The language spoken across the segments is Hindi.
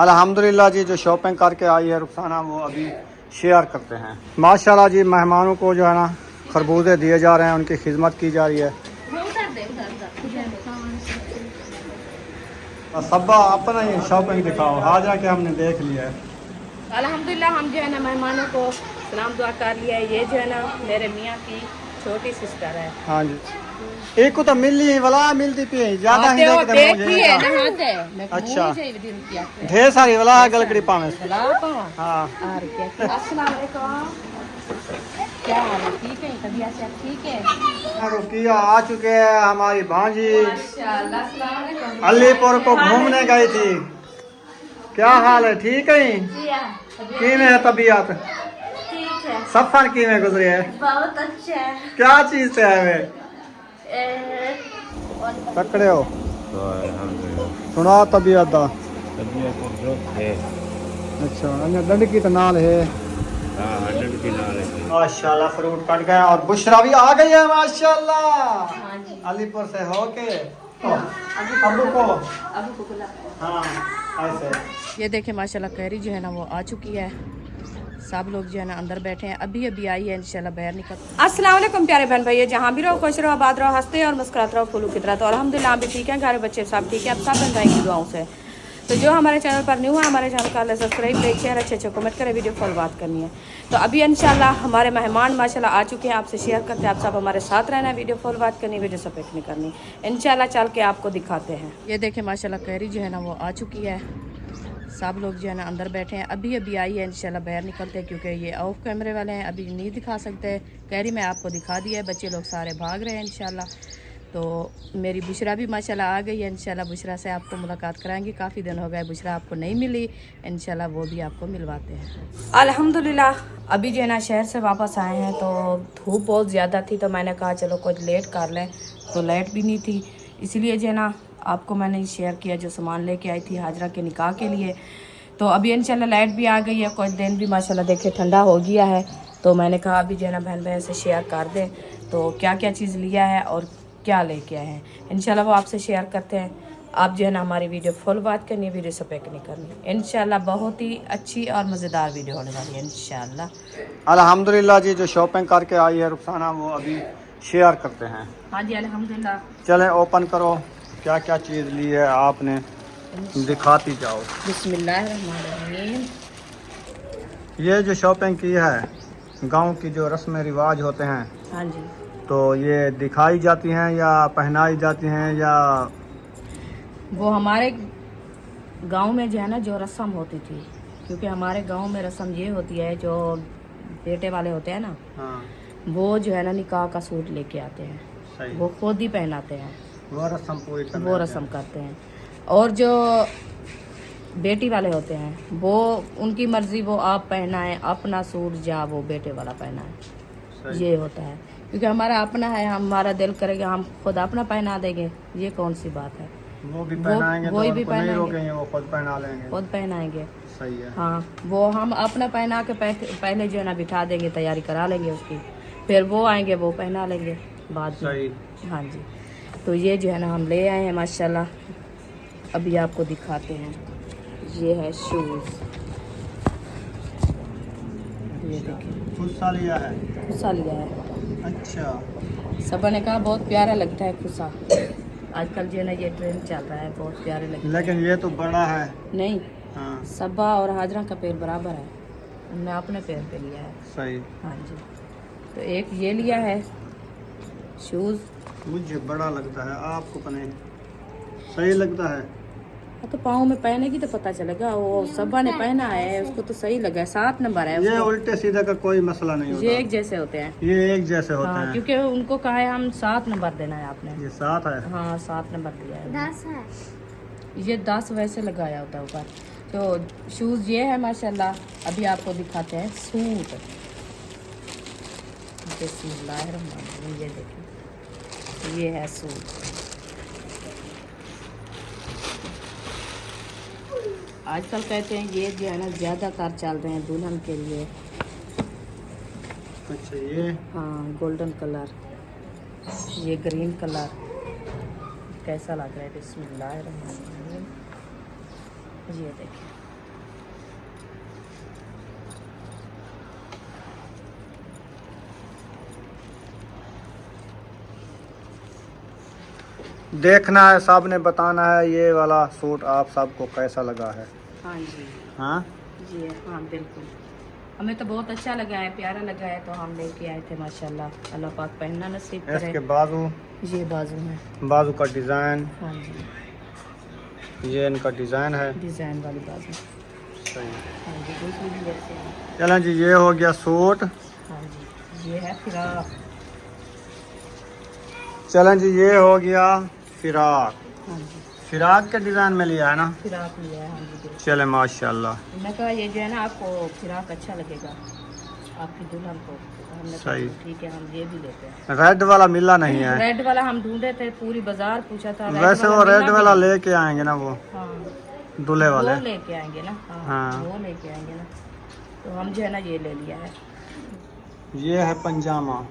अल्हम्दुलिल्लाह जी, जो शॉपिंग करके आई है रुखसाना वो अभी शेयर करते हैं। माशाल्लाह जी, मेहमानों को जो है ना खरबूजे दिए जा रहे हैं, उनकी खिदमत की जा रही है। सब्बा अपना ही शॉपिंग दिखाओ, हाजरा के हमने देख लिया है। अल्हम्दुलिल्लाह हम जो है ना मेहमानों को सलाम दुआ कर लिया है। ये जो है ना मेरे मियाँ की छोटी सिस्टर है। हाँ जी, एक को तो मिली वाला मिलती पी ज्यादा ही देखते मुझे। अच्छा, ढेर सारी वाला गलकड़ी पावे। हाँ, अस्सलाम वालेकुम, क्या हाल है? ठीक है, तबीयत से ठीक है? रुकिया आ चुके हैं हमारी भांजी माशाल्लाह। अस्सलाम वालेकुम। अलीपुर को घूमने गई थी। क्या हाल है? ठीक है? की में है तबीयत? ठीक है, सफर की में गुजरे है? बहुत अच्छा है। क्या चीज से है वे? तकड़े हो? सुना तबीयत दा? अच्छा, अन्य दंड की तो नाल है। माशाल्लाह फ्रूट कट गया और बुशरा भी आ गई है माशाल्लाह अलीपुर से होके। अबू को हाँ ऐसे। ये देखें माशाल्लाह कैरी जो है ना वो आ चुकी है। सब लोग जो है ना अंदर बैठे हैं, अभी अभी आई है, इंशाल्लाह बाहर निकल। अस्सलाम वालेकुम प्यारे बहन भाई, जहाँ भी रहो खुश रहो, आबाद रहो, हंसते और मुस्कुराते रहो फूलों की तरह। तो अल्हम्दुलिल्लाह हम भी ठीक है, घर बच्चे सब ठीक है, अब सब बन जाएंगे दुआओं से। तो जो हमारे चैनल पर न्यू है, हमारे चैनल का सब्सक्राइब, लाइक, शेयर, अच्छे कमेंट करें, वीडियो फॉलो बात करनी है। तो अभी इंशाल्लाह हमारे मेहमान माशाल्लाह आ चुके हैं, आपसे शेयर करते हैं, आप सब हमारे साथ रहना है, वीडियो फॉलो बात करनी, वीडियो सपोर्ट नहीं करनी। इंशाल्लाह चल के आपको दिखाते हैं। ये देखें माशाल्लाह कैरी जो है ना वो आ चुकी है। सब लोग जो है ना अंदर बैठे हैं, अभी अभी आई है, इंशाल्लाह बाहर निकलते हैं क्योंकि ये ऑफ कैमरे वाले हैं, अभी नहीं दिखा सकते। कैरी मैं आपको दिखा दिया है, बच्चे लोग सारे भाग रहे हैं इंशाल्लाह। तो मेरी बुशरा भी माशाल्लाह आ गई है, इंशाल्लाह बुशरा से आपको मुलाकात कराएंगे। काफ़ी दिन हो गए बुशरा आपको नहीं मिली, इंशाल्लाह वो भी आपको मिलवाते हैं। अल्हम्दुलिल्लाह अभी जो है ना शहर से वापस आए हैं, तो धूप बहुत ज़्यादा थी, तो मैंने कहा चलो कुछ लेट कर लें, तो लाइट भी नहीं थी, इसलिए जो है ना आपको मैंने शेयर किया जो सामान लेके आई थी हाजरा के निकाह के लिए। तो अभी इंशाल्लाह लाइट भी आ गई है, कुछ दिन भी माशाल्लाह देखिए ठंडा हो गया है, तो मैंने कहा अभी जो है ना बहन भाई से शेयर कर दें तो क्या क्या चीज़ लिया है और क्या लेके आए हैं, इंशाल्लाह वो आपसे शेयर करते हैं। आप जो है ना हमारी वीडियो फुल बात करनी है, वीडियो स्किप नहीं करनी, इंशाल्लाह बहुत ही अच्छी और मज़ेदार वीडियो होने वाली है इंशाल्लाह। अल्हम्दुलिल्लाह जी, जो शॉपिंग करके आई है रुखसाना वो अभी शेयर करते हैं। हाँ जी अल्हम्दुलिल्लाह। चलें ओपन करो, क्या क्या चीज़ ली है आपने, दिखाती जाओ। बिस्मिल्लाहिर्रहमानिर्रहीम। ये जो शॉपिंग की है गांव की जो रस्म रिवाज होते हैं, हाँ जी, तो ये दिखाई जाती हैं या पहनाई जाती हैं या वो हमारे गांव में जो है ना जो रस्म होती थी, क्योंकि हमारे गांव में रस्म ये होती है, जो बेटे वाले होते हैं ना, हाँ वो जो है ना निकाह का सूट लेके आते हैं, सही, वो खुद ही पहनाते हैं, वो रस्म पूरी वो रस्म करते हैं। और जो बेटी वाले होते हैं वो उनकी मर्जी, वो आप पहनाएं अपना सूट, जा वो बेटे वाला पहनाएं, ये होता है। क्योंकि हमारा अपना है, हमारा दिल करेगा हम खुद अपना पहना देंगे, ये कौन सी बात है। वो भी पहनाएंगे, वही तो भी उनको नहीं पहनाएंगे, रोकेंगे, वो खुद पहना लेंगे। खुद पहनाएंगे। सही है। हाँ, वो हम अपना पहना के पहले जो है ना बिठा देंगे, तैयारी करा लेंगे उसकी, फिर वो आएंगे वो पहना लेंगे बाद में। सही। हाँ जी, तो ये जो है ना हम ले आए हैं माशाल्लाह, अभी आपको दिखाते हैं। ये है शूज़, ये देखिए खुस्सा लिया है। खुसा लिया है। अच्छा, सब ने कहा बहुत प्यारा लगता है खुसा, आजकल जो है ना ये ट्रेंड चल रहा है, बहुत प्यारे लगते हैं। लेकिन ये तो बड़ा है। नहीं, हाँ सबा और हाजरा का पैर बराबर है, हमने अपने पैर पे लिया है। सही। हाँ जी, तो एक ये लिया है शूज़। मुझे बड़ा लगता है, आपको पने सही लगता है। तो पाँव में पहनेगी तो पता चलेगा, वो सबा ने पहना है उसको तो सही लगा है, 7 नंबर है ये उसको। उल्टे सीधे का कोई मसला नहीं होता, ये एक जैसे होते हैं। ये एक जैसे होते हाँ, हैं। क्योंकि उनको कहा है हम 7 नंबर देना है आपने। ये 7 है। हाँ 7 नंबर दिया है। 10 है, ये 10 वैसे लगाया होता है ऊपर। तो शूज़ ये है माशाल्लाह, अभी आपको दिखाते हैं सूट। बिस्मिल्लाहिर्रहमानिर्रहीम, ये देखिए ये है सूट। आजकल कहते हैं ये जो है ना ज़्यादातर चल रहे हैं दुल्हन के लिए। अच्छा, ये हाँ गोल्डन कलर, ये ग्रीन कलर, कैसा लग रहा है। बिस्मिल्लाहिर्रहमानिर्रहीम, ये देखिए देखना है, साहब ने बताना है ये वाला सूट आप सबको कैसा लगा है। हाँ जी, हाँ जी हाँ बिल्कुल, हमें तो बहुत अच्छा लगा है, प्यारा लगा है, तो हम लेके आए थे माशाल्लाह। अल्लाह पाक पहनना नसीब करे। इसके बाजू, ये बाजू है, बाजू का डिज़ाइन, हाँ जी, ये इनका डिज़ाइन है। डिज़ाइन वाली बाजू, सही। हाँ जी, दूसरी भी जैसे है। चलें जी, ये हो गया सूट। हाँ जी, ये है फिराक। चलें जी, ये हो गया फिराक। हाँ जी, फिराक के डिज़ाइन में लिया है ना। फिराक लिया है, हाँ जी बिल्कुल। चले माशाल्लाह। मैं कहा ये जो है ना आपको फिराक अच्छा लगेगा आपकी दुल्हन को, हमने कहा सही। ठीक है हम ये भी लेते हैं। रेड वाला मिला नहीं है। रेड वाला हम ढूंढे थे, पूरी बाजार पूछा था। वैसे वो रेड वाला लेके आएंगे ना, वो हाँ दूल्हे वाले। वो लेके आएंगे ना, हाँ, हाँ। वो लेके आएंगे ना, तो हम जो है ना ये ले लिया है। ये है पंजामा,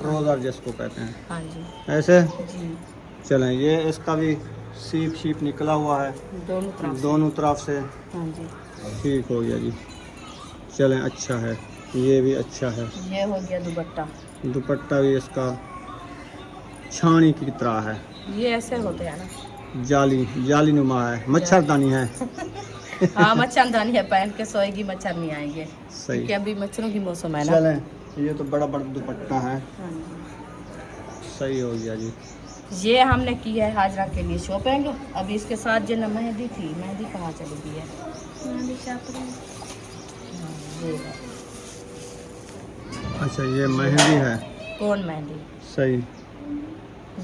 ट्राउजर जिसको कहते हैं, हाँ जी ऐसे। जी, चलें, ये इसका भी सीप निकला हुआ है दोनों तरफ से। दोनों तरफ से। हाँ जी, ठीक हो गया जी। चलें, अच्छा है, ये भी अच्छा है। ये हो गया दुपट्टा। दुपट्टा भी इसका छानी की तरह है, ये ऐसे होते हैं ना, जाली नुमा है, मच्छरदानी है। हाँ मच्छरदानी है, पहन के सोएगी मच्छर नहीं आएंगे, सही। क्योंकि अभी मच्छरों की मौसम है ना। चलें, ये तो बड़ा बड़ा दुपट्टा है। हाँ जी, सही हो गया जी। ये हमने की है हाजरा के लिए शॉपिंग। अभी इसके साथ जो ना मेहंदी थी, मेहंदी कहाँ चली गई है? हाँ, ये है। अच्छा, ये मेहंदी है। कौन मेहंदी? सही।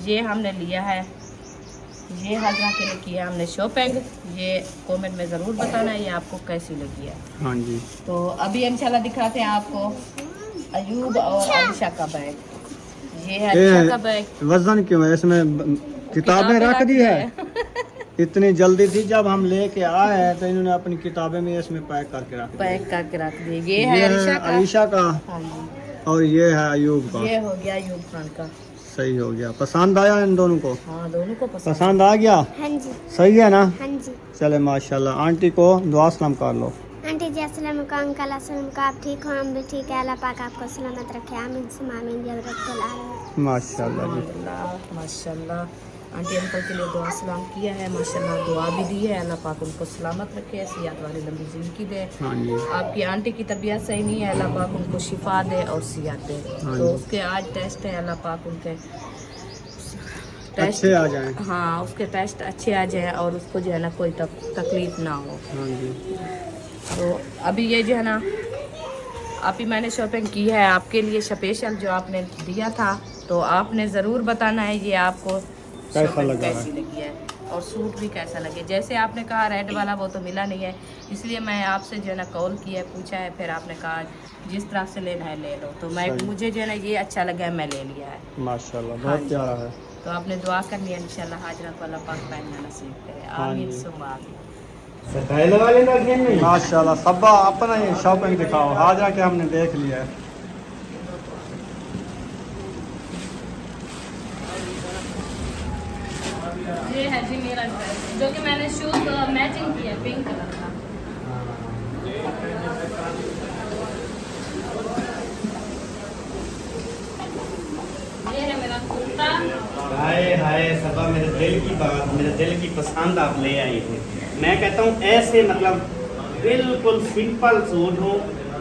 ये हमने लिया है, ये हाजरा के लिए किया हमने शॉपिंग। ये कमेंट में ज़रूर बताना है ये आपको कैसी लगी है। हाँ जी। तो अभी इंशाल्लाह दिखाते हैं आपको अयूब और आलिशा का बैग। ये है आलिशा का बैग। वजन क्यों है इसमें? किताबें रख दी है। इतनी जल्दी थी, जब हम लेके आए हैं तो इन्होंने अपनी किताबें में इसमें पैक करके रख दी। पैक करके रख दिए। ये है आलिशा का, हाँ जी, और ये है अयूब का। ये हो गया अयूब खान का। सही हो गया। पसंद आया इन दोनों को? हाँ दोनों को पसंद आ गया। हाँ जी, सही है ना? हाँ जी। चले माशाल्लाह। आंटी को दुआ सलाम कर लो। आंटी जी अस्सलाम वालेकुम, अंकल अस्सलाम वालेकुम, आप ठीक हो? हम भी ठीक है, अल्लाह पाक आपको सलामत रखे, आमीन सुम्मा आमीन या रब्बल आलमीन। माशाल्लाह जी। अल्हम्दुलिल्लाह, माशाल्लाह। आंटी अंकल के लिए दुआ सलाम किया है, माशाल्लाह दुआ भी दी है। अल्लाह पाक उनको सलामत रखे, सेहत वाली लंबी ज़िंदगी दे। हाँ जी। आपकी आंटी की तबीयत सही नहीं है, अल्लाह पाक उनको शिफा दे और सेहत दे। हाँ तो जी। उसके आज टेस्ट है, अल्लाह पाक उनके अच्छे आ जाएं। हाँ उसके टेस्ट अच्छे आ जाए और उसको जो है ना कोई तकलीफ ना हो। हाँ जी। तो अभी ये जो है ना अभी मैंने शॉपिंग की है आपके लिए स्पेशल, जो आपने दिया था, तो आपने ज़रूर बताना है ये आपको कैसा लगा कैसी लगी है और सूट भी कैसा लगे। जैसे आपने कहा रेड वाला वो तो मिला नहीं है, इसलिए मैं आपसे जो है ना कॉल किया है, पूछा है, फिर आपने कहा जिस तरह से लेना है ले लो। तो मैं मुझे जो है ना ये अच्छा लगा है, मैं ले लिया है। माशाल्लाह, हाँ बहुत जी। प्यारा है। तो आपने दुआ करनी है इंशाल्लाह हाजरा को अल्लाह पाक पहनना नसीब करे, आमीन जी। सुम्मा आमीन। माशाल्लाह, सब अपना ही शॉपिंग दिखाओ। हाजरा के हमने देख लिया है। ये है जी मेरा ड्रेस, जो कि मैंने शूज मैचिंग किया पिंक कलर का। ये है मेरा कुर्ता। हाय हाय सबा, मेरे दिल की बात, मेरे दिल की पसंद आप ले आई थे। मैं कहता हूँ ऐसे मतलब बिल्कुल सिंपल सूट हो,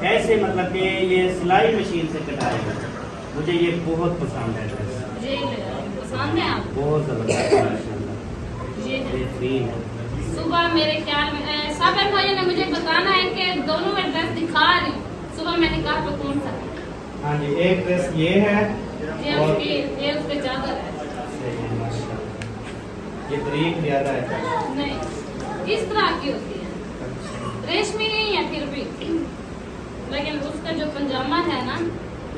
ऐसे मतलब कि ये सिलाई मशीन से कटाए हो। मुझे ये बहुत पसंद है ड्रेस, ये पसंद है आपको? बहुत ज़बरदस्त माशाल्लाह, ये है। बेहतरीन है। सुबह मेरे ख्याल में साबिर भाई ने मुझे बताना है कि दोनों में ड्रेस दिखा रही हूँ। सुबह मैंने कहा तो कौन सा है? हाँ जी, एक ड्रेस ये है ये और उसके चादर है। सही है माशाल्लाह, ये बारीक ज़्यादा है। नहीं इस तरह की होती है, रेशमी नहीं है फिर भी, लेकिन उसका जो पंजामा है ना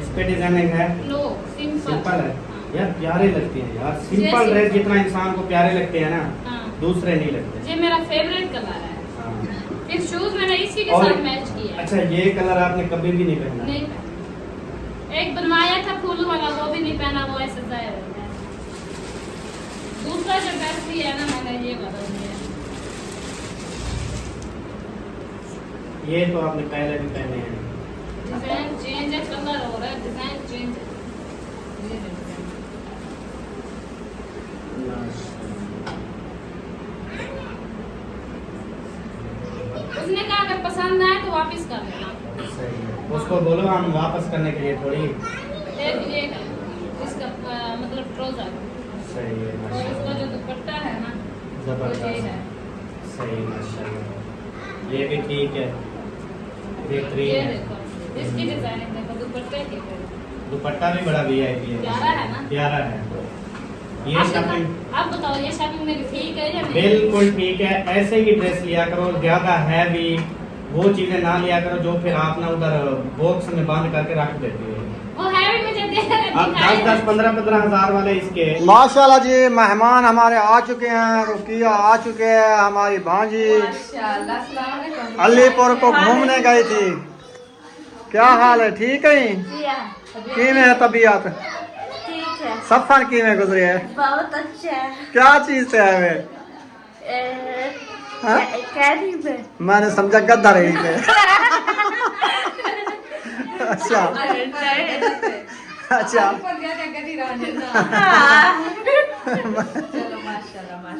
इस पे डिजाइनिंग है, नो सिंपल है हाँ। यार, प्यारे लगते हैं यार। सिंपल जैसे- ड्रेस जितना इंसान को प्यारे लगते हैं ना, हाँ। दूसरे नहीं लगते। ये मेरा फेवरेट कलर है। हाँ। फिर शूज मैंने इसी के और- साथ मैच किया है। अच्छा, ये कलर आपने कभी भी नहीं पहना? नहीं पहना। एक बनवाया था फूलों वाला, वो भी नहीं पहना, वो ऐसे जाया रहता है। दूसरा जो ड्रेस भी है ना मैंने ये बदल दिया। ये तो आपने पहले भी पहने हैं। डिजाइन चेंज है, कलर हो रहा है, डिजाइन चेंज है। ये देखो। उसने कहा अगर पसंद आए तो वापस कर लेना। सही है, उसको बोलो हम वापस करने के लिए थोड़ी। एक इसका मतलब ट्राउजर सही है और माशाल्लाह, इसका जो दुपट्टा है ना वो ये जबरदस्त। है। सही माशाल्लाह, ये भी ठीक है, बेहतरीन ये है। देखो इसकी डिजाइनिंग देखो दुपट्टे की। दुपट्टा भी बड़ा VIP है, प्यारा है ना? प्यारा है। ये शॉपिंग आप बताओ ये शॉपिंग मेरी ठीक है या नहीं? बिल्कुल ठीक है, ऐसे ही ड्रेस लिया करो, ज्यादा हैवी वो चीजें ना लिया करो जो फिर आप ना उधर बॉक्स में बंद करके रख देती है। वो हैवी मुझे दे अब 10-10, 15-15 हजार वाले इसके। माशाल्लाह जी, मेहमान हमारे आ चुके हैं, रुकिया आ चुके हैं, हमारी भांजी माशाल्लाह। अस्सलाम वालेकुम। अलीपुर को घूमने गई थी। क्या हाल है, ठीक है? किमें है तबीयत? ठीक है, सफर किमें गुजरे है? बहुत अच्छा है। क्या चीज से आए हुए? हाँ? कैदी पे मैंने समझा गद्दा रही पे। अच्छा अच्छा,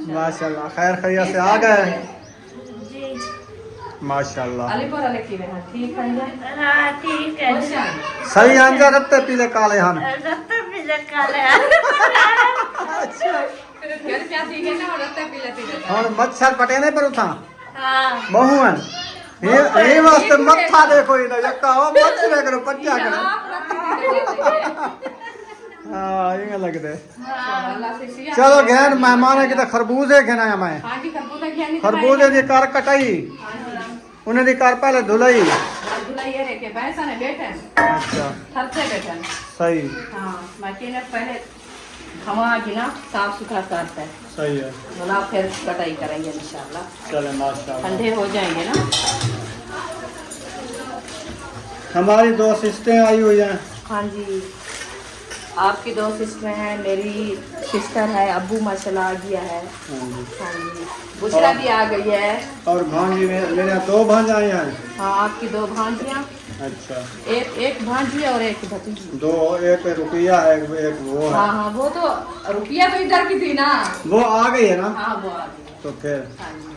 माशाल्लाह खैर खैरियत से आ गए। जी। माशाल्लाह ठीक है। सही अंजा रत्ते पीले काले हन। रत्ता भी काले अच्छा, और मच्छर पटेने पर उठा हाँ। बहु है ये वास्ते मत्था देखो ही ना यक्का हो मच्छर करो पट्टिया करो। हाँ ये लग दे। चलो गैर मेहमान की तो खरबूजे घेना है मैं। खरबूजे की कार कटाई उन्हें दी कार पहले धुलाई। अच्छा सही पहले हवा की ना साफ सुथरा करता है सही है। बोला फिर कटाई करेंगे इंशाल्लाह। चले माशाल्लाह। ठंडे हो जाएंगे ना। हमारी 2 सिस्टें आई हुई हैं। हाँ जी, आपकी 2 सिस्टर हैं, मेरी सिस्टर है, अब्बू माशाल्लाह आ गया है। हाँ जी, बुशरा भी आ गई है। और भांजी में मेरे 2 भांजाएं हैं। हाँ आपकी 2 भांजियाँ, अच्छा एक भांजी और एक भतीजी। 2, एक रुपया है एक वो है। हाँ हाँ वो तो रुपया तो इधर की थी ना। वो आ गई है ना हाँ वो आ गई। तो फिर हाँ जी।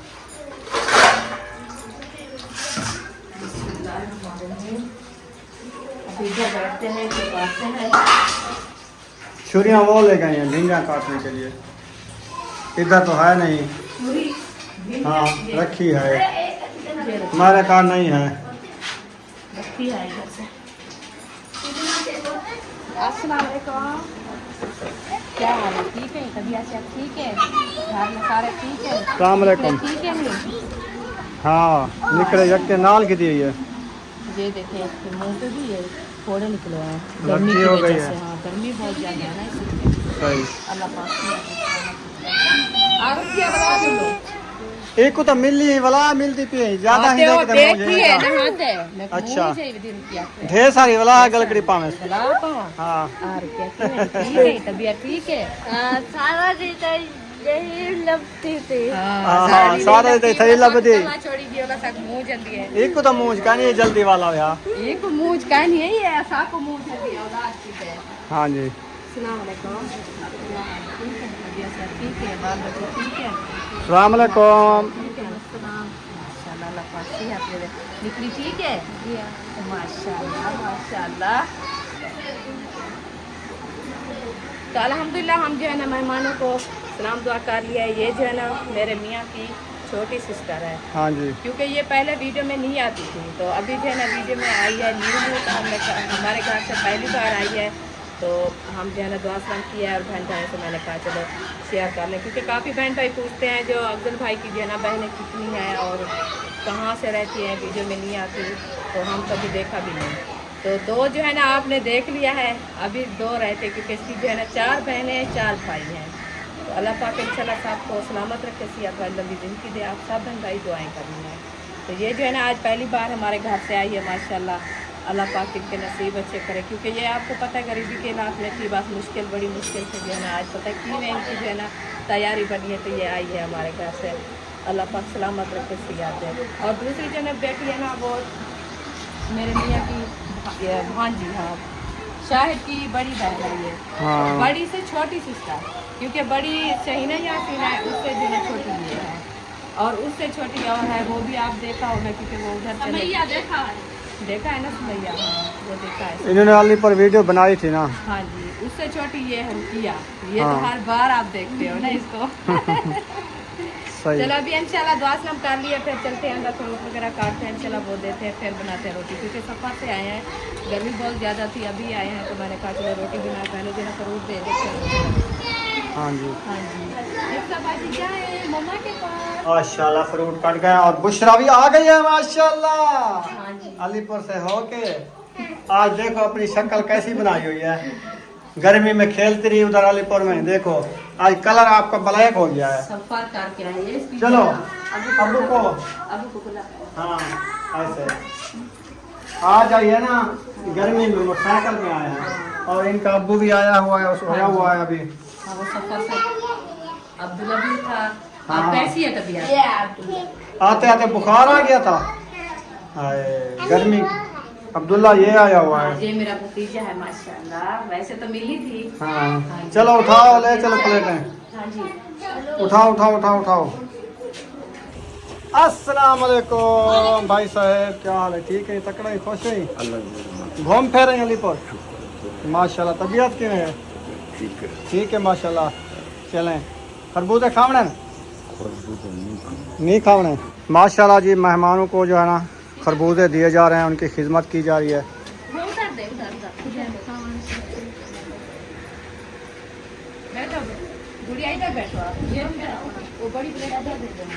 अभी इधर बैठते हैं फिर काटते हैं। छुरियाँ वो ले गए हैं झींगा काटने के लिए। इधर तो है नहीं। पूरी हाँ रखी है, हमारे कार नहीं है। रखी है इधर से। अस्सलाम वालेकुम। क्या हाल है? ठीक है, तबीयत सब ठीक है, घर में सारे ठीक है? अस्सलाम वालेकुम। ठीक है नहीं? हाँ निकले यक्के नाल की दी है। ये देखें इसके मुंह पे भी ये फोड़े निकले हैं लड़की गर्मी की हो गई वजह है। से। हाँ गर्मी बहुत ज़्यादा है ना इसलिए। सही। अल्लाह पाक की क्या बता दो। एक को तो मिली वाला मिलती पी ज्यादा ही आते हो देखते देखिए नहाते मैं अच्छा। रुपया ढेर सारी वाला गलकड़ी पावे। चला पाओ हाँ रुपया ठीक है, तबीयत ठीक है? सारा दिन यही लगती थी। हाँ सारे दे थई लबदी। छोड़ी दी वाला तक मुंह जल्दी है। एक को तो मूंछ का नहीं जल्दी वाला है। एक मुंह का नहीं है ये ऐसा को मुंह जल्दी औलाद की है। हाँ जी अस्सलाम वालेकुम। तबीयत सब ठीक है, बाल बच्चे ठीक है? अस्सलाम वालेकुम। माशाल्लाह अल्लाह पाक से आपने निकली ठीक है? माशाल्लाह माशाल्लाह। तो अल्हम्दुलिल्लाह हम जो है ना मेहमानों को सलाम दुआ कर लिया है। ये जो है ना मेरे मियाँ की छोटी सिस्टर है, हाँ जी क्योंकि ये पहले वीडियो में नहीं आती थी, तो अभी जो है ना वीडियो में आई है न्यू न्यू। तो हमने हमारे घर से पहली बार आई है, तो हम जो है ना दुआ सलाम किया है। और बहन भाई से मैंने कहा चलो शेयर कर लें, क्योंकि काफ़ी बहन भाई पूछते हैं जो अफजल भाई की जो है ना बहनें कितनी हैं और कहाँ से रहती हैं, वीडियो में नहीं आती, तो हम कभी देखा भी नहीं। तो 2 जो है ना आपने देख लिया है, अभी 2 रहते, क्योंकि इसकी जो है ना 4 बहनें 4 भाई हैं। तो अल्लाह पाक इंशाल्लाह सबको सलामत रखे, सेहत वाली लंबी ज़िंदगी दे। आप सब बहन भाई दुआएं करनी है। तो ये जो है ना आज पहली बार हमारे घर से आई है माशाल्लाह। अल्लाह पाक इनके नसीब अच्छे करे, क्योंकि ये आपको पता है गरीबी के इलाके में थी, बस मुश्किल बड़ी मुश्किल से जो है ना आज पता है कि में इनकी जो है ना तैयारी बनी है, तो ये आई है हमारे घर से। अल्लाह पाक सलामत रखे, सेहत दे। और दूसरी जो है बेटी है ना वो मेरे मियाँ की भांजी। हाँ शाहिद की बड़ी बहन है ये। हाँ बड़ी से छोटी सिस्टर, क्योंकि बड़ी शहीना यासीना है, उससे जो है छोटी ये है, और उससे छोटी और है, वो भी आप देखा होगा क्योंकि वो उधर चले देखा है ना सुमैया, हाँ, वो देखा है। इन्होंने अली पर वीडियो बनाई थी ना। हाँ जी, उससे छोटी ये है रुकिया, ये हाँ। तो हर बार आप देखते हो ना इसको। सही। चलो अभी इंशाल्लाह दुआ सलाम कर लिए, फिर चलते हैं अंदर, फ्रूट वगैरह काटते हैं, इंशाल्लाह वो देते हैं, फिर बनाते हैं रोटी, क्योंकि सफ़र से आए हैं, गर्मी बहुत ज़्यादा थी, अभी आए हैं तो मैंने कहा चलो रोटी बना, पहले दिन फ्रूट दे देते हैं। हाँ जी हाँ जी, इसका बाजी जाए मम्मा के पास। माशाल्लाह फ्रूट कट गया और बुशरा भी आ गई है माशाल्लाह। हाँ जी, अलीपुर से होके आज देखो अपनी शक्ल कैसी बनाई हुई है, गर्मी में खेलती रही उधर अलीपुर में, देखो आज कलर आपका ब्लैक हो गया है। सफ़र करके आए हैं इसकी। चलो अबू अबू को, को बुला। हाँ ऐसे आ जाइए ना, गर्मी में मोटरसाइकिल में आए हैं और इनका अब्बू भी आया हुआ है, सोया हुआ है अभी। हाँ वो सफ़र से अब्दुल्ला भी था। हाँ। आप कैसी है तबीयत? आते आते बुखार आ गया था, हाय गर्मी। अब्दुल्ला ये आया हुआ है। ये मेरा भतीजा है माशाल्लाह, वैसे तो मिली थी। हाँ चलो उठाओ, ले चलो प्लेटें, हाँ जी, उठाओ उठाओ उठाओ उठाओ। अस्सलाम वालेकुम भाई साहब, क्या हाल है? ठीक है, तकड़ा है, खुश है, घूम फिर रहे हैं अलीपुर माशाल्लाह। तबीयत क्यों है? ठीक है माशाल्लाह। चलें खरबूजे खावने नहीं खावने। माशाल्लाह जी, मेहमानों को जो है ना खरबूजे दिए जा रहे हैं, उनकी खिदमत की जा रही है। बैठो गुड़िया, इधर बैठो आप, ये वो बड़ी प्लेट इधर दे देना।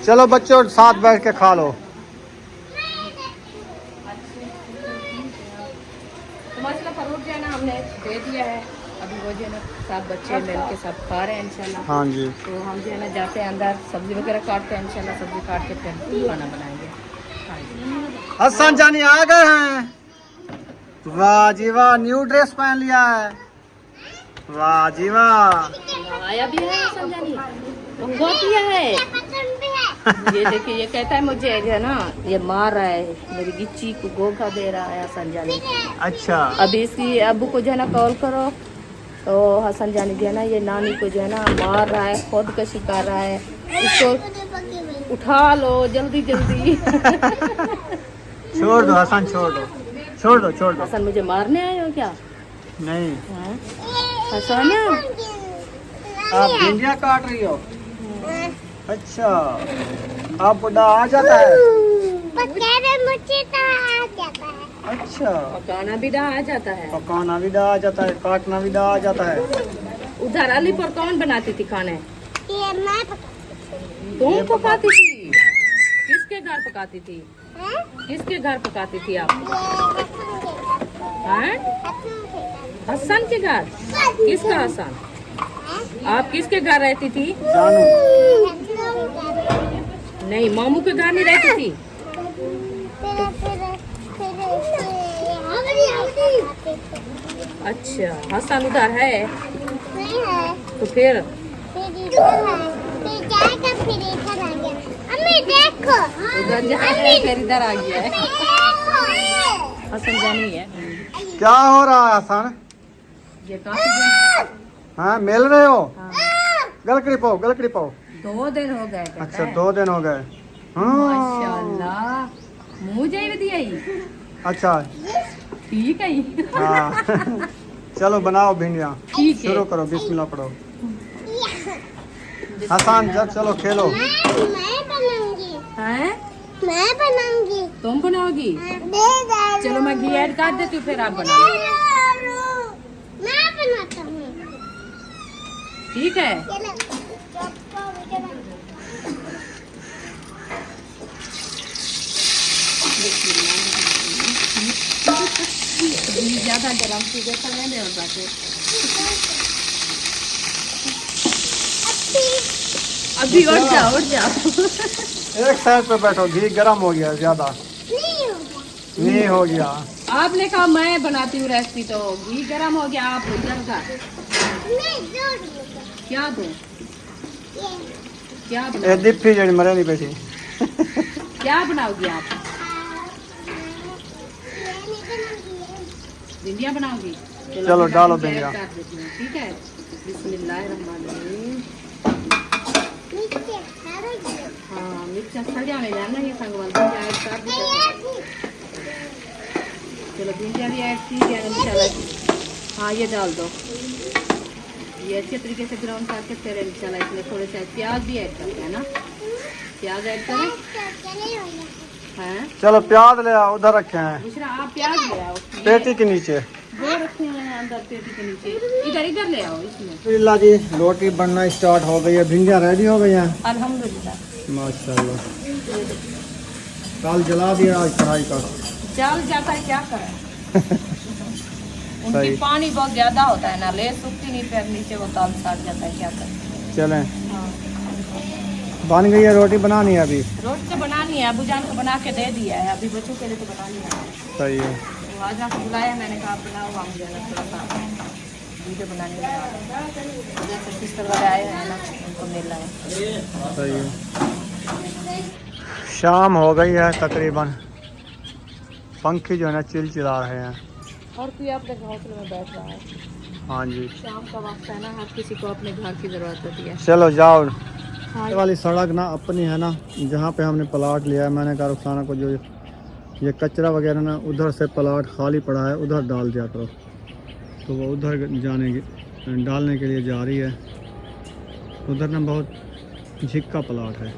चलो बच्चों साथ बैठ के खा लो। तो माशाल्लाह फ्रूट जो है ना हमने दे दिया है, अभी वो जो है ना सब बच्चे मिल के सब खा रहे हैं इंशाल्लाह। हाँ जी, तो हम जो है ना जाते हैं अंदर, सब्जी वगैरह काटते हैं, इंशाल्लाह सब्जी काट के फिर खाना बनाएंगे। हाँ जी। हसन जानी आ गए हैं। वाह जी वाह, न्यू ड्रेस पहन लिया है, वाह जी वाह। आया भी है संजानी, दिया है। ये देखिए, ये कहता है मुझे जो है ना ये मार रहा है, मेरी गिच्ची को गोखा दे रहा है हसन जानी। अच्छा अभी इसकी अब्बू को जो है ना कॉल करो, तो हसन जानी जो है ना ये नानी को जो है ना मार रहा है, खुदकशी कर रहा है, इसको उठा लो जल्दी जल्दी। छोड़ दो हसन, छोड़ दो छोड़ दो छोड़ दो। हसन मुझे मारने आए हो क्या? नहीं, हाँ? हसन आप भिंडियाँ काट रही हो? अच्छा, आप बुढ़ा आ जाता है? अच्छा, पकाना भी आ जाता है, पकाना भी आ जाता है, काटना भी आ जाता है। उधर अली पर कौन बनाती थी खाने? तुम पकाती थी? किसके घर पकाती थी? किसके घर पकाती थी आप? हैं? हसन के घर? किसका हसन? आप किसके घर रहती थी? जानू, नहीं, मामू के घर नहीं रहती थी। अच्छा, हसन उधर है तो फिर उधर जहाँ है फिर इधर आ गया है। हसन जानी है क्या हो रहा है हसन? ये काफी दिन, हाँ मिल रहे हो? हाँ, गलकड़ी पाओ, गलकड़ी पाओ। 2 दिन हो गए कहता अच्छा, है। 2 दिन हो गए। हाँ माशाल्लाह, मुँह जाए दिया ही अच्छा, ठीक है ही। हाँ। चलो बनाओ भिंडियाँ, ठीक है, शुरू करो, बिस्मिल्लाह पढ़ो। हसन जब चलो खेलो। हैं? मैं बनाऊंगी। तुम बनाओगी? चलो मैं घी ऐड कर देती हूँ, फिर आप बनाओ। मैं बनाता हूँ। ठीक है, घी ज्यादा गरम चीजें खाने और बाकी अभी उठ जाओ उठ जाओ। एक साइड पे बैठो, घी गर्म हो गया ज्यादा। नहीं हो गया। आपने कहा मैं बनाती हूँ रेसिपी, तो घी गरम हो गया, आप इधर का क्या दो? क्या ये बनाओ? दिप्पी जड़ी मरे नहीं बैठी। क्या बनाओगी आप? भिंडियाँ बनाओगी? चलो, डालो भिंडियाँ भिंडियाँ। ऐड कर देती हूँ, ठीक है। बिस्मिल्लाहिर्रहमानिर्रहीम। हाँ, मिर्च सजा में जाना ये संगवाल भिंडियाँ ऐड कर दी। चलो भिंडियाँ भी ऐड की है इंशाल्लाह। हाँ, ये डाल दो। ये अच्छे तरीके से ब्राउन करके फिर इंशाल्लाह इसमें थोड़े से प्याज भी ऐड करते हैं ना। प्याज ऐड करें हैं? चलो प्याज ले आओ, उधर रखे हैं दूसरा आप प्याज ले आओ। पेटी के नीचे। दो रखे हैं अंदर पेटी के नीचे, इधर इधर ले आओ इसमें। अल्लाह जी, रोटी बनना स्टार्ट हो गई है, भिंडियाँ रेडी हो गई हैं अल्हम्दुलिल्लाह। माशाल्लाह। दाल जला दिया आज कढ़ाई का। जल जाता है क्या करें। उनकी सही। पानी बहुत ज्यादा होता है ना, ले सूखती नहीं, फिर नीचे वो दाल सड़ जाता है, क्या करें। चलें, हाँ। बन गई है, रोटी बनानी है अभी। रोटी तो बनानी है, अबू जान को बना के दे दिया है, अभी बच्चों के लिए तो बनानी है। सही है। तो आज आपको बुलाया, मैंने कहा आप बनाओ, हम जो है ना थोड़ा सा वीडियो बनाने लगा। जैसे सिस्टर वाले आए हैं ना, उनको मिलना है। सही है। शाम हो गई है तकरीबन, पंखी जो है ना चिलचिला रहे हैं। और कोई अपने घोंसले में बैठ रहा है। हाँ जी, शाम का वक्त है ना, हर किसी को अपने घर की जरूरत होती है। चलो जाओ। हाँ, ये वाली सड़क ना अपनी है ना, जहाँ पे हमने प्लाट लिया है, मैंने कहा रुखसाना को जो ये कचरा वगैरह ना उधर से प्लाट खाली पड़ा है, उधर डाल दिया करो। तो वो उधर डालने के लिए जा रही है। उधर ना बहुत झिक्का प्लाट है।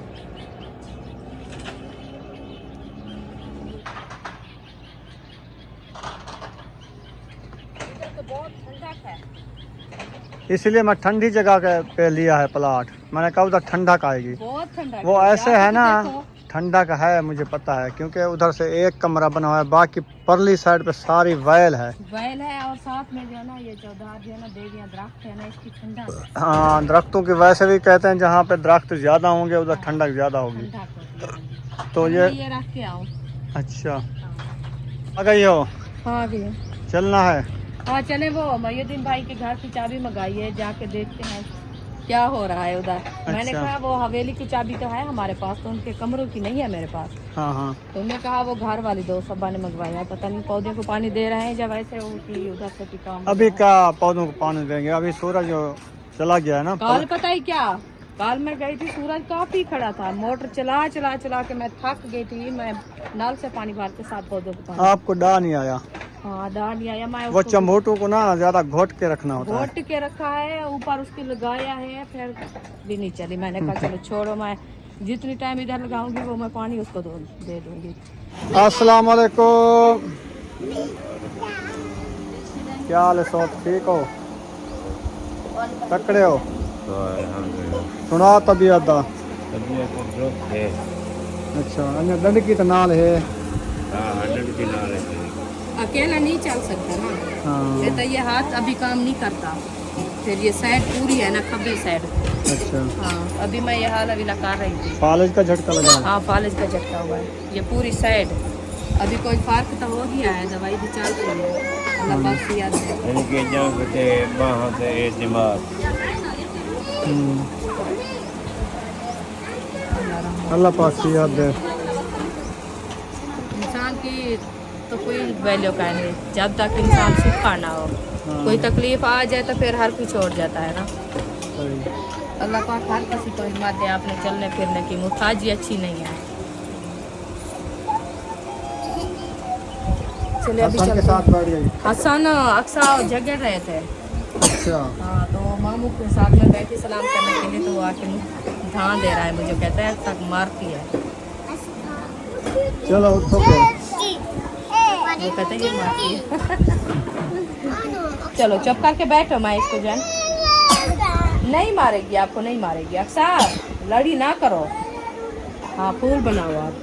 इसलिए मैं ठंडी जगह पे लिया है प्लाट। मैंने कहा उधर ठंडक आएगी। बहुत ठंडा वो ऐसे है ना, ठंडक है मुझे पता है, क्योंकि उधर से एक कमरा बना हुआ है, बाकी परली साइड पे सारी वैल है। वैल है और साथ में जो है ना ये चौधार जो है ना, देवियां दरख्त है ना, इसकी ठंडा है। हाँ, दरख्तों की वैसे भी कहते हैं जहाँ पे दरख्त ज्यादा होंगे उधर ठंडक ज्यादा होगी। ठंडा होती है। तो ये रख के आओ। अच्छा, आ गई हो? हाँ भी चलना है। हाँ चले, वो मयुद्दीन भाई के घर की चाबी मंगाई है, जाके देखते हैं क्या हो रहा है उधर। मैंने कहा वो हवेली की चाबी तो है हमारे पास, तो उनके कमरों की नहीं है मेरे पास। हाँ हाँ, तो उन्होंने कहा वो घर वाली दो सब्बा ने मंगवाया, पता नहीं पौधे को पानी दे रहे हैं जब ऐसे उधर से भी काम। अभी क्या पौधों को पानी देंगे, अभी सूरज चला गया है ना। काल पता ही क्या, काल मैं गई थी, सूरज काफी खड़ा था, मोटर चला चला चला के मैं थक गई थी। मैं नल से पानी भर के साथ पौधों को पानी। आपको डा नहीं आया? हाँ दाल नहीं आया। मैं वो चम्बोटू को ना ज्यादा घोट के रखना होता है। घोट के रखा है, ऊपर उसके लगाया है, फिर भी नहीं चली। मैंने कहा चलो छोड़ो, मैं जितनी टाइम इधर लगाऊंगी वो मैं पानी उसको दे दूंगी। अस्सलाम वालेकुम, क्या हाल है सब, ठीक हो? तकड़े हो? सुना तबीयत दा? अच्छा, अन्य दंड की तो नाल है। अकेला नहीं चल सकता ना। हाँ। ये तो ये हाथ अभी काम नहीं करता, फिर ये साइड पूरी है ना, खब्बे साइड। अच्छा, हाँ, अभी मैं ये हाल अभी लगा रही थी। फालिज का झटका लगा है। हाँ, फालिज का झटका हुआ है, ये पूरी साइड। अभी कोई फर्क तो हो गया है, दवाई भी चल रही है, अल्लाह पाक की याद है। अल्लाह पाक की याद है। इंसान की तो कोई वैल्यू का नहीं, जब तक इंसान सूखा ना हो। कोई तकलीफ आ जाए तो फिर हर कोई छोड़ जाता है ना। अल्लाह पाक हर किसी को हिम्मत दे अपने चलने फिरने की। मुताजी अच्छी नहीं है। चलिए अभी हसन के चलते साथ हैं। बैठ गई। हसन अक्सा झगड़ रहे थे। अच्छा, हाँ, तो मामू के साथ में बैठी सलाम करने के लिए, तो वो आके ध्यान दे रहा है मुझे, कहता है तक मारती है। चलो उठो फिर। वो कहते हैं ये मारती है। चलो चुप करके बैठो, मैं इसको जान नहीं मारेगी, आपको नहीं मारेगी। अक्सर लड़ी ना करो। हाँ, फूल बनाओ आप।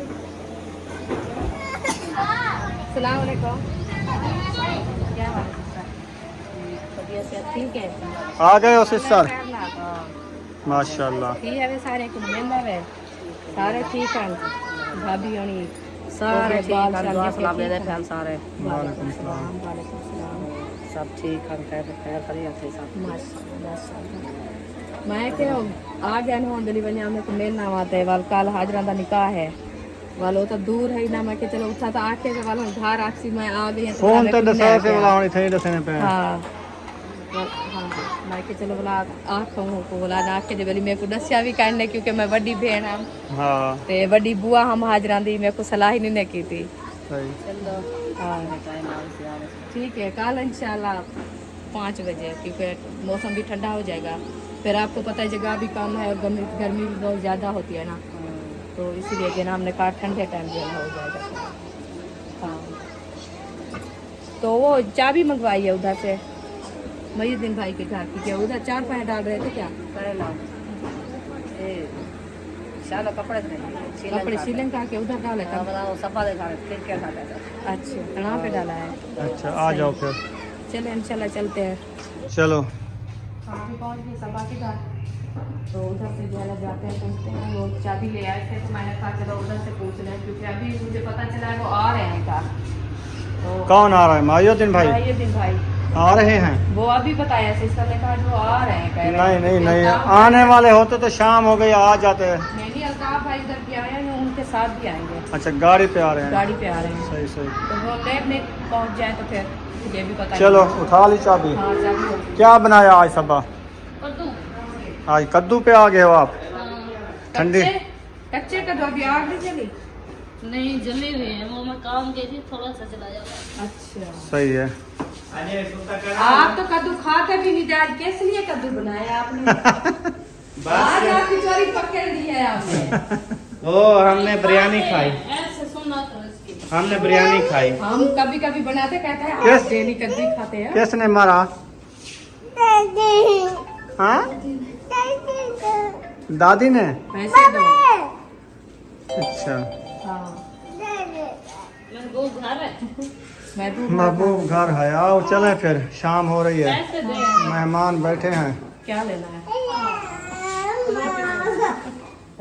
सलाम वालेकुम। क्या हाल है? तबीयत से ठीक है? आ गए हो सिस्टर? हाँ, माशाल्लाह। ठीक है वे सारे को मिलना वे सारे ठीक हैं। भाभी होनी सारे ठीक हैं, दुआ सलाम दे देते हैं सारे। वालेकुम सलाम। वालेकुम सलाम। सब ठीक है, खैर खैरियत है सब। माशाल्लाह। मैं क्यों आ गया ना दिल्ली बने हमने को मिलना आते वाल कल हाजरा दा निकाह है, वालों तो दूर है ना, मैं के चलो उठा तो आके के वालों घर आखसी मैं आ गई हैं फोन तो तो दसा से बोला होनी थी दसने पे। हाँ हाँ मैं के चलो बोला आखों को बोला ना के बोली मेरे को दसिया भी करने क्योंकि मैं बड़ी बहन हम हाँ ते बड़ी बुआ हम हाजरा दी, मेरे को सलाह ही नहीं की थी। सही। चलो हाँ ठीक है, कल इंशाल्लाह 5 बजे, क्योंकि मौसम भी ठंडा हो जाएगा। फिर आपको पता है जगह भी कम है और गर्मी भी बहुत ज़्यादा होती है ना, तो इसीलिए कि ना हमने कहा ठंडे टाइम जो है हो जाएगा। हाँ तो वो चाबी मंगवाई है उधर से महीउद्दीन भाई के घर की, क्या उधर 4 पैसे डाल रहे थे क्या? कपड़े श्रीलंका के उधर डाले था। अच्छा कहाँ पे डाला है? अच्छा आ जाओ फिर। चले इंशाल्लाह चलते हैं। चलो अभी पहुँच गए सबा के घर, तो उधर से जो है जाते हैं पूछते हैं। वो चाबी ले आए थे तो मैंने कहा चलो उधर से पूछ लें, क्योंकि अभी मुझे पता चला है वो आ रहे हैं घर। तो कौन आ रहा है? महीउद्दीन भाई महीउद्दीन भाई आ रहे हैं? वो अभी बताया सिस्टर ने कहा जो आ रहे हैं, कह रहे हैं। नहीं आने वाले होते तो शाम हो गई, आ जाते हैं। नहीं अल्ताफ भाई उधर भी आए हैं, उनके साथ भी आएंगे। अच्छा गाड़ी पे आ रहे हैं? गाड़ी पे आ रहे हैं। सही सही। तो वो लेट नहीं पहुंच जाए तो फिर ये भी पता चलो उठा ली चाबी। हाँ चाबी होगी। क्या बनाया आज सबा? आज कद्दू पे आ गए हो आप? ठंडी कच्चे कद्दू अभी आग नहीं जली? नहीं जली हुई है, वो मैं काम के लिए थोड़ा सा चला जाऊंगा। अच्छा सही है। आप तो कद्दू खाते भी नहीं, आज किस लिए कद्दू बनाया आपने? आज आपकी चोरी पकड़ ली है आपने। ओ हमने बिरयानी खाई, ऐसे सुनना करो इसकी। हमने बिरयानी खाई। हम कभी कभी बनाते कहते हैं किस? आप डेली कद्दू ही खाते हैं। किसने मारा? हाँ दादी ने। पैसे दो। अच्छा हाँ मेरे को घर है, मैं दूध महबूब घर है। आओ चले फिर, शाम हो रही है, पैसे दे। मेहमान बैठे हैं। क्या लेना है?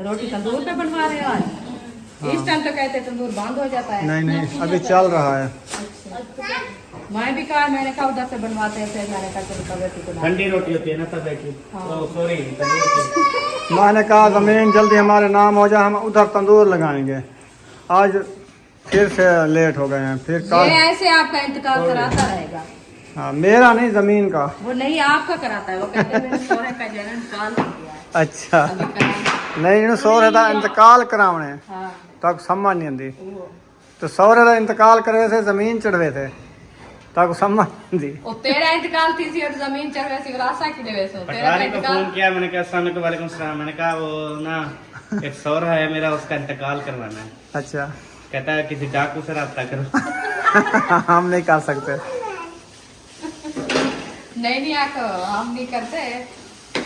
रोटी तंदूर पे बनवा रहे हो आज? इस टाइम तो कहते तंदूर बंद हो जाता है। नहीं अभी चल रहा है। मैं भी कहा, मैंने कहा उधर से बनवाते हैं, फिर मैंने कहा चलो तवे की बना। ठंडी रोटी होती है ना तवे की। हाँ। सॉरी मैंने कहा जमीन जल्दी हमारे नाम हो जाए, हम उधर तंदूर लगाएंगे। आज फिर से लेट हो गए हैं। फिर ये कल ऐसे आपका इंतकाल कराता रहेगा। हाँ मेरा नहीं, जमीन का। वो नहीं आपका कराता है, वो कहते हैं मेरे सोहरे का जन्म इंतकाल हो गया है। अच्छा अभी कराना। नहीं इन्हों सोहरे का इंतकाल करावने हाँ तक समझ नहीं आती। वो तो सोहरे का इंतकाल करे थे, जमीन चढ़वे थे तक समझ नहीं। वो तेरा इंतकाल थी सी और जमीन चढ़ सी विरासत की देवे सो तेरा पटवारी को इंतकाल। फोन किया, मैंने कहा अस्सलाम वालेकुम। वालेकुम सलाम। मैंने कहा वो ना एक सौरा है मेरा, उसका इंतकाल करवाना है। अच्छा कहता है किसी डाकू से रब्ता करो। हम नहीं कर सकते। नहीं आको हम नहीं करते।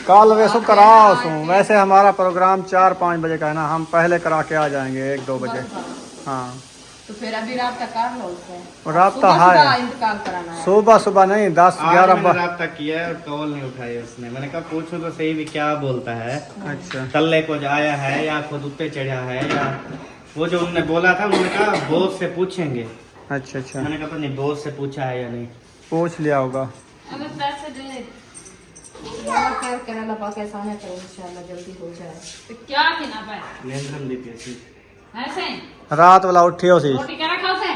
कल वैसे कराओ सो, वैसे हमारा प्रोग्राम 4-5 बजे का है ना, हम पहले करा के आ जाएंगे 1-2 बजे। हाँ तो फिर अभी राब्ता कर लो उससे। राब्ता सुबह है, इंतकाल कराना है। सुबह नहीं 10-11 मैंने रब्ता किया है और कॉल नहीं उठाई उसने। मैंने कहा पूछो तो सही भी क्या बोलता है। अच्छा तल्ले को आया है या खुद उत्ते चढ़ा है, या वो जो उन्होंने बोला था, उन्होंने कहा बोस से पूछेंगे। अच्छा मैंने कहा नहीं बोस से पूछा है या नहीं। पूछ लिया होगा। अबे पैसे दे। खैर कर अल्लाह पाक एहसान है, करो इंशाल्लाह जल्दी हो जाए। तो क्या खिला पाए? लेन दी पैसे ऐसे रात वाला उठी हो सी रोटी क्या रखा उसे?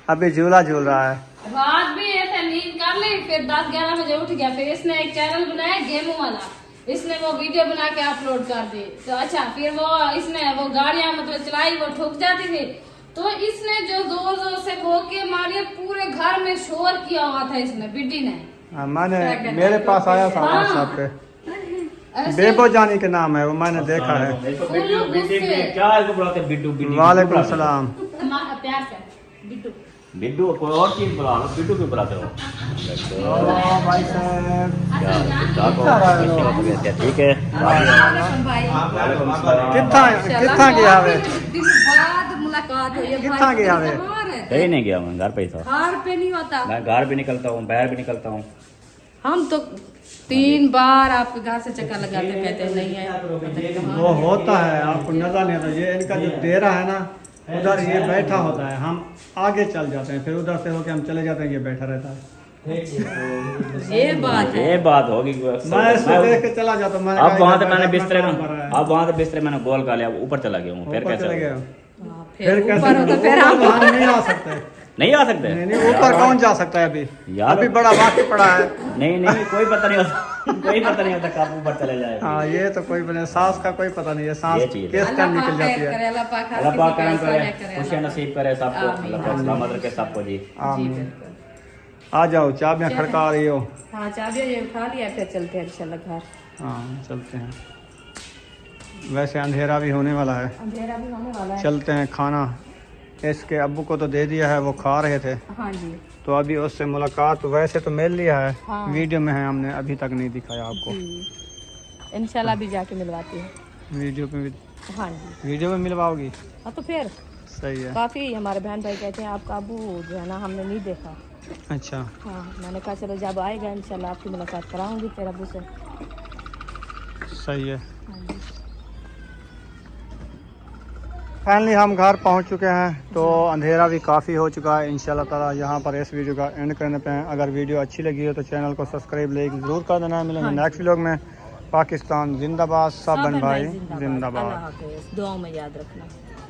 अभी झूला झूल रहा है। रात भी ऐसे नींद कर ली, फिर 10-11 बजे उठ गया। फिर इसने एक चैनल बनाया गेमों वाला, इसने वो वीडियो बना के अपलोड कर दी। तो अच्छा फिर वो इसने वो गाड़ियां मतलब चलाई, वो ठुक जाती थी, तो इसने जो जोर जोर से भोंके मारी, पूरे घर में शोर किया हुआ था इसने, बिड्डी ने। हाँ, मैंने मेरे पास आया था व्हाट्सएप पे, ऐसे बेबो जानी के नाम है वो, मैंने देखा है। क्या इसको बुलाते हैं? बिड्डू बिड्डू। वालेकुम सलाम। प्यार से बिड्डू। बिड्डू कोई और चीज बुला लो, बिड्डू क्यों बुलाते हो? भाई साहब ठीक है। कितना गया वे? बाद मुलाकात हुई है। कितना गया वे? कहीं नहीं गया मैं, घर पे ही था। घर पे नहीं होता। मैं घर भी निकलता हूँ, बाहर भी निकलता हूँ। हम तो 3 बार आपके घर से चक्कर लगाते कहते हैं नहीं है, पता नहीं कहाँ वो होता है, आपको नजर नहीं आता। ये इनका जो डेरा है ना, उधर ये बैठा होता है, हम आगे चल जाते हैं, फिर उधर से होके हम चले जाते हैं, ये बैठा रहता है। ये बात है। ये बात होगी। मैं इसको देख के चला जाता, मैंने अब कहा वहाँ से इधर मैंने बैठा बिस्तरे काम कर रहा है। में, अब वहाँ से बिस्तरे मैंने गोल कर लिया, ऊपर चला गया हूँ, फिर ऊपर कैसे चले गए हो? हाँ, फिर फिर कैसे ऊपर हो तो फिर हम वहाँ नहीं आ सकते। नहीं आ सकते? नहीं नहीं, ऊपर कौन जा सकता है अभी? यार। अभी बड़ा बाकी पड़ा है। नहीं नहीं, कोई पता नहीं होता, कोई पता नहीं होता कब ऊपर चले जाए। हाँ ये तो कोई बने, सांस का कोई पता नहीं है, सांस ये चीज़ है। किस टाइम निकल जाती है। अल्लाह पाक अल्लाह पाक करम किसी का ऐसा करे, न करे। खुशियाँ नसीब करे सबको, आमीन, अल्लाह पाक सलामत रखे सबको जी। जी आमीन। बिल्कुल। आ जाओ, चाबियाँ खड़का रही हो। हाँ चाबियाँ ये उठा लिया, फिर चलते हैं इंशाल्लाह घर। हाँ चलते हैं, वैसे अंधेरा भी होने वाला है, अंधेरा भी होने वाला है। चलते हैं। खाना इसके अब्बू को तो दे दिया है, वो खा रहे थे, हाँ जी तो अभी उससे मुलाकात वैसे तो मिल लिया है, हाँ। वीडियो में है, हमने अभी तक नहीं दिखाया आपको। इंशाल्लाह भी जाके मिलवाती है। वीडियो पे भी, हाँ जी वीडियो में मिलवाओगी? हाँ तो फिर सही है। काफ़ी हमारे बहन भाई कहते हैं आपका अबू जो है ना हमने नहीं देखा। अच्छा हाँ मैंने कहा चलो जब आएगा इंशाल्लाह आपकी मुलाकात कराऊंगी फिर अबू से। सही है। हाँ जी। फाइनली हम घर पहुंच चुके हैं, तो अंधेरा भी काफ़ी हो चुका है। इंशाल्लाह ताला यहाँ पर इस वीडियो का एंड करने पे हैं। अगर वीडियो अच्छी लगी हो तो चैनल को सब्सक्राइब ज़रूर कर देना। मिलेंगे नेक्स्ट व्लॉग में। पाकिस्तान जिंदाबाद, सब बहन भाई जिंदाबाद। अल्लाह हाफिज़, दुआ में याद रखना।